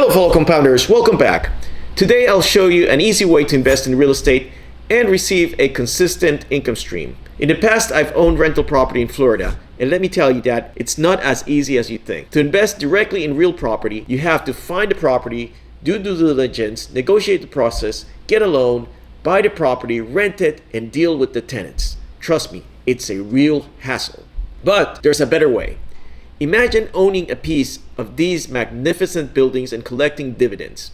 Hello fellow compounders, welcome back. Today I'll show you an easy way to invest in real estate and receive a consistent income stream. In the past, I've owned rental property in Florida, and let me tell you that it's not as easy as you think. To invest directly in real property, you have to find the property, do due diligence, negotiate the process, get a loan, buy the property, rent it, and deal with the tenants. Trust me, it's a real hassle. But there's a better way. Imagine owning a piece of these magnificent buildings and collecting dividends.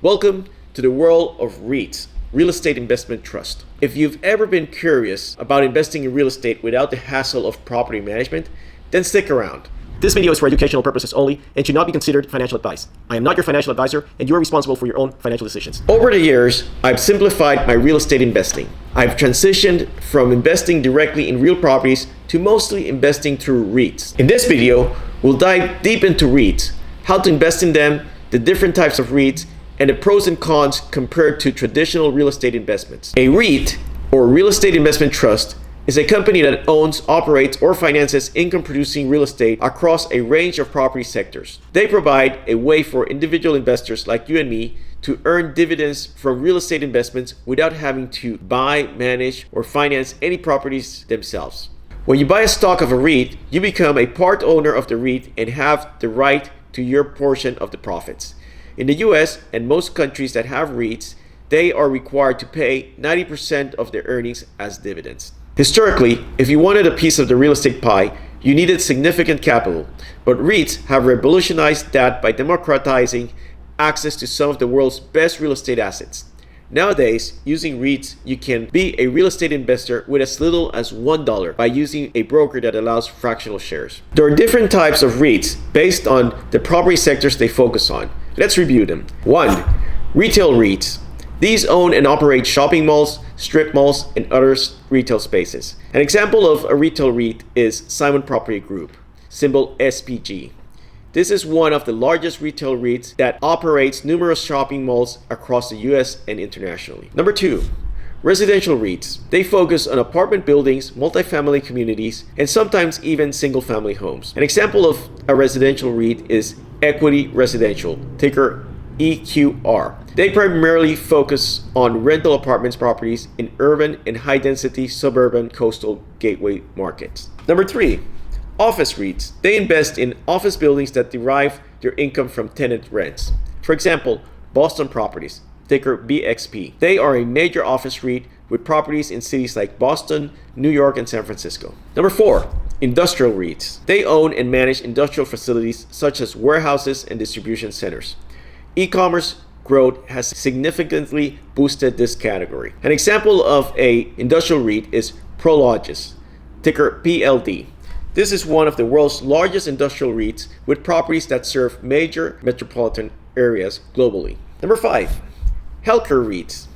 Welcome to the world of REITs, Real Estate Investment Trust. If you've ever been curious about investing in real estate without the hassle of property management, then stick around. This video is for educational purposes only and should not be considered financial advice. I am not your financial advisor, and you are responsible for your own financial decisions. Over the years, I've simplified my real estate investing. I've transitioned from investing directly in real properties to mostly investing through REITs. In this video, we'll dive deep into REITs, how to invest in them, the different types of REITs, and the pros and cons compared to traditional real estate investments. A REIT, or Real Estate Investment Trust, is a company that owns, operates, or finances income-producing real estate across a range of property sectors. They provide a way for individual investors like you and me to earn dividends from real estate investments without having to buy, manage, or finance any properties themselves. When you buy a stock of a REIT, you become a part owner of the REIT and have the right to your portion of the profits. In the US and most countries that have REITs, they are required to pay 90% of their earnings as dividends. Historically, if you wanted a piece of the real estate pie, you needed significant capital, but REITs have revolutionized that by democratizing access to some of the world's best real estate assets. Nowadays, using REITs, you can be a real estate investor with as little as $1 by using a broker that allows fractional shares. There are different types of REITs based on the property sectors they focus on. Let's review them. 1. Retail REITs. These own and operate shopping malls, strip malls, and other retail spaces. An example of a retail REIT is Simon Property Group, symbol SPG. This is one of the largest retail REITs that operates numerous shopping malls across the US and internationally. Number 2, residential REITs. They focus on apartment buildings, multifamily communities, and sometimes even single-family homes. An example of a residential REIT is Equity Residential, ticker EQR. They primarily focus on rental apartments properties in urban and high-density suburban coastal gateway markets. Number 3, office REITs. They invest in office buildings that derive their income from tenant rents. For example, Boston Properties, ticker BXP. They are a major office REIT with properties in cities like Boston, New York, and San Francisco. Number 4, industrial REITs. They own and manage industrial facilities such as warehouses and distribution centers. E-commerce growth has significantly boosted this category. An example of an industrial REIT is Prologis, ticker PLD. This is one of the world's largest industrial REITs with properties that serve major metropolitan areas globally. Number 5, healthcare REITs.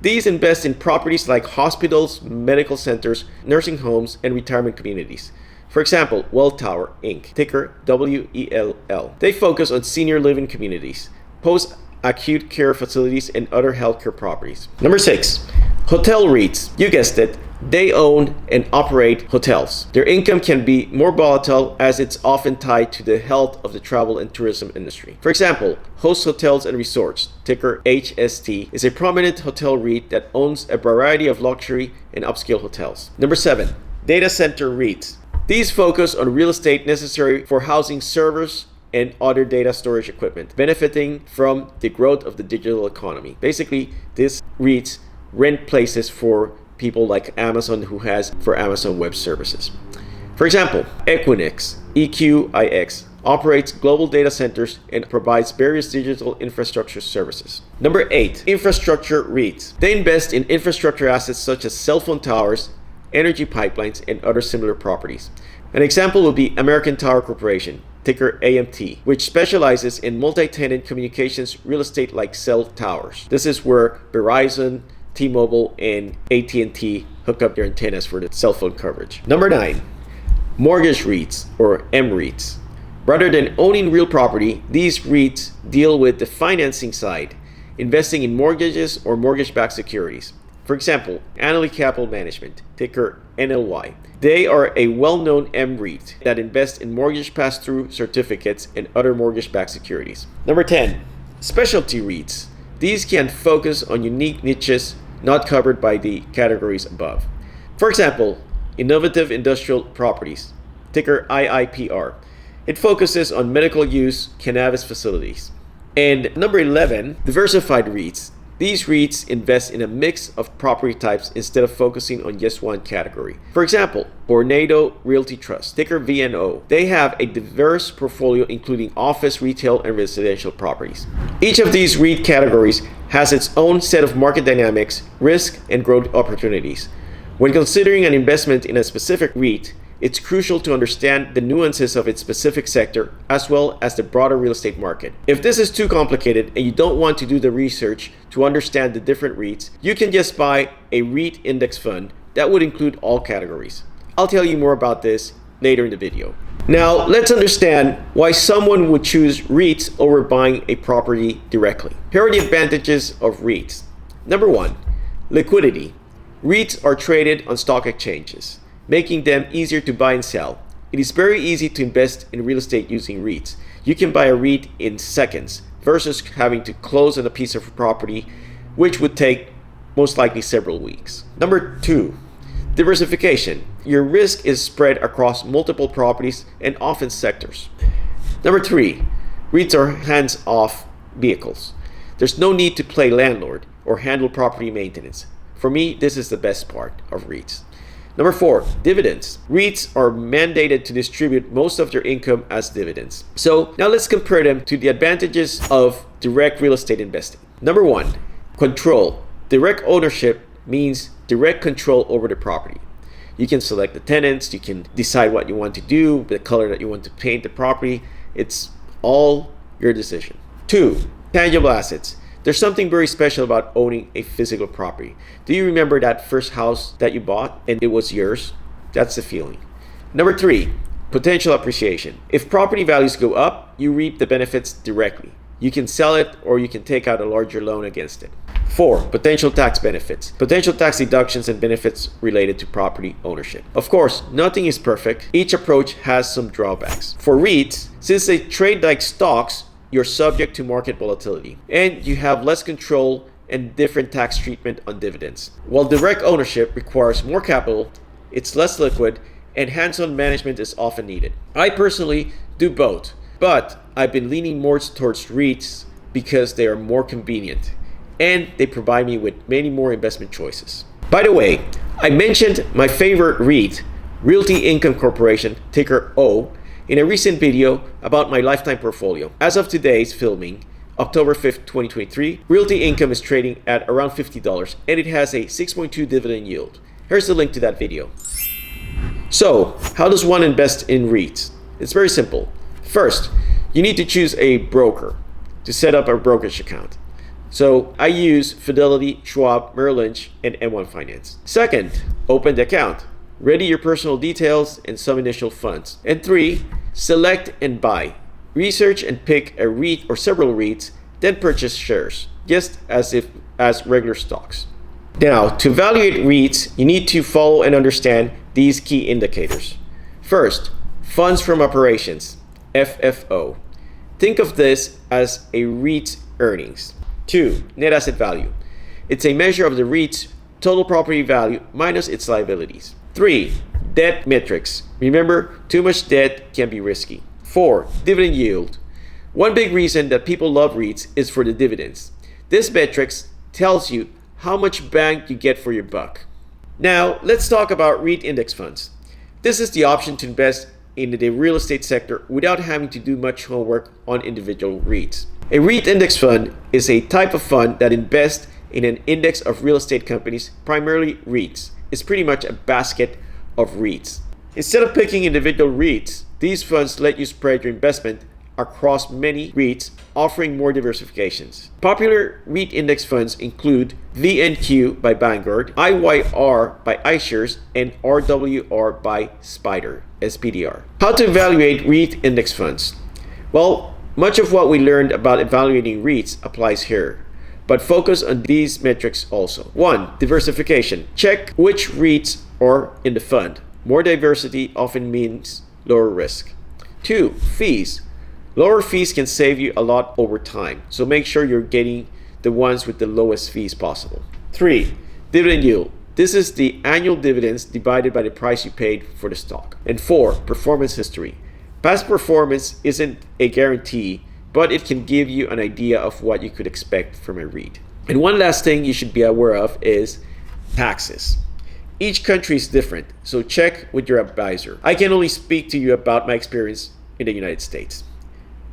These invest in properties like hospitals, medical centers, nursing homes, and retirement communities. For example, Welltower Inc., ticker WELL. They focus on senior living communities, post-acute care facilities, and other healthcare properties. Number 6, hotel REITs. You guessed it, they own and operate hotels. Their income can be more volatile as it's often tied to the health of the travel and tourism industry. For example, Host Hotels and Resorts, ticker HST, is a prominent hotel REIT that owns a variety of luxury and upscale hotels. Number 7, data center REITs. These focus on real estate necessary for housing servers and other data storage equipment, benefiting from the growth of the digital economy. Basically, these REITs rent places for people like Amazon, who has for Amazon Web Services. For example, Equinix, EQIX, operates global data centers and provides various digital infrastructure services. Number 8, infrastructure REITs. They invest in infrastructure assets such as cell phone towers, energy pipelines, and other similar properties. An example would be American Tower Corporation, ticker AMT, which specializes in multi-tenant communications real estate like cell towers. This is where Verizon, T-Mobile, and AT&T hook up their antennas for the cell phone coverage. Number 9, mortgage REITs, or MREITs. Rather than owning real property, these REITs deal with the financing side, investing in mortgages or mortgage-backed securities. For example, Annaly Capital Management, ticker NLY. They are a well-known MREIT that invests in mortgage pass-through certificates and other mortgage-backed securities. Number 10, Specialty REITs. These can focus on unique niches not covered by the categories above. For example, innovative industrial properties, ticker IIPR. It focuses on medical use cannabis facilities. And number 11, diversified REITs. These REITs invest in a mix of property types instead of focusing on just one category. For example, Vornado Realty Trust, ticker VNO. They have a diverse portfolio including office, retail, and residential properties. Each of these REIT categories has its own set of market dynamics, risk, and growth opportunities. When considering an investment in a specific REIT, it's crucial to understand the nuances of its specific sector as well as the broader real estate market. If this is too complicated and you don't want to do the research to understand the different REITs, you can just buy a REIT index fund that would include all categories. I'll tell you more about this later in the video. Now, let's understand why someone would choose REITs over buying a property directly. Here are the advantages of REITs. Number 1, liquidity. REITs are traded on stock exchanges, making them easier to buy and sell. It is very easy to invest in real estate using REITs. You can buy a REIT in seconds versus having to close on a piece of property, which would take most likely several weeks. Number 2, diversification. Your risk is spread across multiple properties and often sectors. Number 3, REITs are hands-off vehicles. There's no need to play landlord or handle property maintenance. For me, this is the best part of REITs. Number 4, dividends. REITs are mandated to distribute most of their income as dividends. So now let's compare them to the advantages of direct real estate investing. Number 1, control. Direct ownership means direct control over the property. You can select the tenants, you can decide what you want to do, the color that you want to paint the property. It's all your decision. 2, tangible assets. There's something very special about owning a physical property. Do you remember that first house that you bought and it was yours? That's the feeling. Number 3, potential appreciation. If property values go up, you reap the benefits directly. You can sell it or you can take out a larger loan against it. 4, potential tax benefits. Potential tax deductions and benefits related to property ownership. Of course, nothing is perfect. Each approach has some drawbacks. For REITs, since they trade like stocks, you're subject to market volatility, and you have less control and different tax treatment on dividends. While direct ownership requires more capital, it's less liquid, and hands-on management is often needed. I personally do both, but I've been leaning more towards REITs because they are more convenient, and they provide me with many more investment choices. By the way, I mentioned my favorite REIT, Realty Income Corporation, ticker O, in a recent video about my lifetime portfolio. As of today's filming, October 5th, 2023, Realty Income is trading at around $50 and it has a 6.2 dividend yield. Here's the link to that video. So, how does one invest in REITs? It's very simple. First, you need to choose a broker to set up a brokerage account. So, I use Fidelity, Schwab, Merrill Lynch, and M1 Finance. Second, open the account. Ready your personal details and some initial funds. And 3, select and buy. Research and pick a REIT or several REITs, then purchase shares, just as regular stocks. Now, to evaluate REITs, you need to follow and understand these key indicators. First, funds from operations, FFO. Think of this as a REIT's earnings. 2, net asset value. It's a measure of the REIT's total property value minus its liabilities. 3, debt metrics. Remember, too much debt can be risky. 4, dividend yield. One big reason that people love REITs is for the dividends. This metrics tells you how much bang you get for your buck. Now, let's talk about REIT index funds. This is the option to invest in the real estate sector without having to do much homework on individual REITs. A REIT index fund is a type of fund that invests in an index of real estate companies, primarily REITs. It's pretty much a basket of REITs. Instead of picking individual REITs, these funds let you spread your investment across many REITs, offering more diversifications. Popular REIT index funds include VNQ by Vanguard, IYR by iShares, and RWR by Spider, SPDR. How to evaluate REIT index funds? Well, much of what we learned about evaluating REITs applies here, but focus on these metrics also. 1, diversification. Check which REITs are in the fund. More diversity often means lower risk. 2, fees. Lower fees can save you a lot over time, so make sure you're getting the ones with the lowest fees possible. 3. Dividend yield. This is the annual dividends divided by the price you paid for the stock. And 4. Performance history. Past performance isn't a guarantee, but it can give you an idea of what you could expect from a REIT. And one last thing you should be aware of is taxes. Each country is different, so check with your advisor. I can only speak to you about my experience in the United States.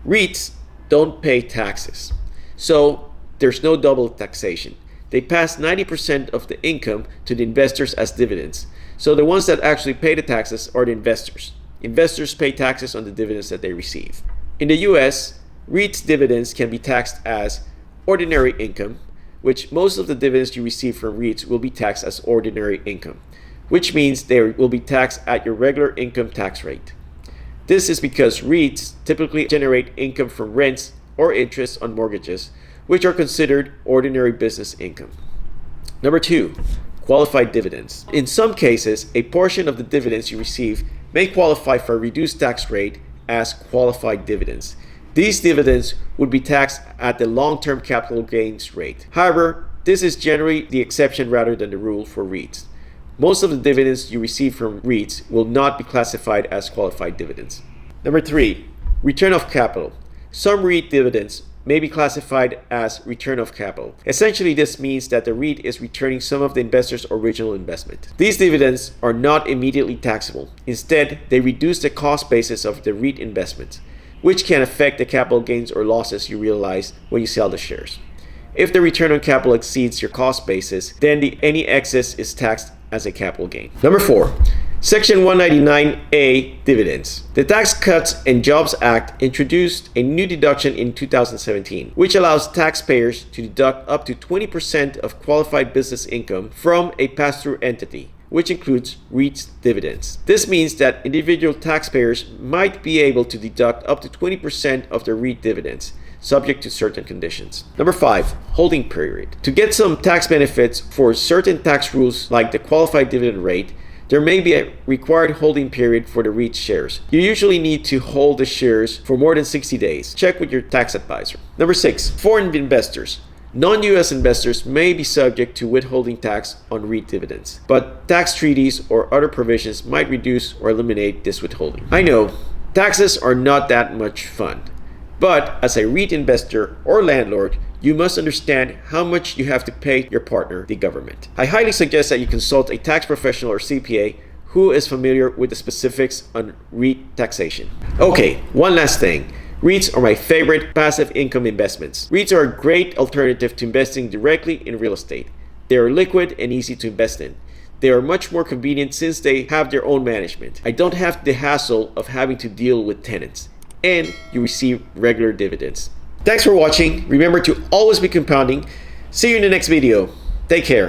REITs don't pay taxes, so there's no double taxation. They pass 90% of the income to the investors as dividends. So the ones that actually pay the taxes are the investors. Investors pay taxes on the dividends that they receive. In the US, REITs dividends can be taxed as ordinary income, which most of the dividends you receive from REITs will be taxed as ordinary income, which means they will be taxed at your regular income tax rate. This is because REITs typically generate income from rents or interest on mortgages, which are considered ordinary business income. Number 2, qualified dividends. In some cases, a portion of the dividends you receive may qualify for a reduced tax rate as qualified dividends. These dividends would be taxed at the long-term capital gains rate. However, this is generally the exception rather than the rule for REITs. Most of the dividends you receive from REITs will not be classified as qualified dividends. Number 3, return of capital. Some REIT dividends may be classified as return of capital. Essentially, this means that the REIT is returning some of the investor's original investment. These dividends are not immediately taxable. Instead, they reduce the cost basis of the REIT investment, which can affect the capital gains or losses you realize when you sell the shares. If the return on capital exceeds your cost basis, then any excess is taxed as a capital gain. Number 4, Section 199A dividends. The Tax Cuts and Jobs Act introduced a new deduction in 2017, which allows taxpayers to deduct up to 20% of qualified business income from a pass-through entity, which includes REITs dividends. This means that individual taxpayers might be able to deduct up to 20% of their REIT dividends, subject to certain conditions. Number 5, holding period. To get some tax benefits for certain tax rules like the qualified dividend rate, there may be a required holding period for the REIT shares. You usually need to hold the shares for more than 60 days. Check with your tax advisor. Number 6, foreign investors. Non-US investors may be subject to withholding tax on REIT dividends, but tax treaties or other provisions might reduce or eliminate this withholding. I know, taxes are not that much fun, but as a REIT investor or landlord, you must understand how much you have to pay your partner, the government. I highly suggest that you consult a tax professional or CPA who is familiar with the specifics on REIT taxation. Okay, one last thing. REITs are my favorite passive income investments. REITs are a great alternative to investing directly in real estate. They are liquid and easy to invest in. They are much more convenient since they have their own management. I don't have the hassle of having to deal with tenants, and you receive regular dividends. Thanks for watching. Remember to always be compounding. See you in the next video. Take care.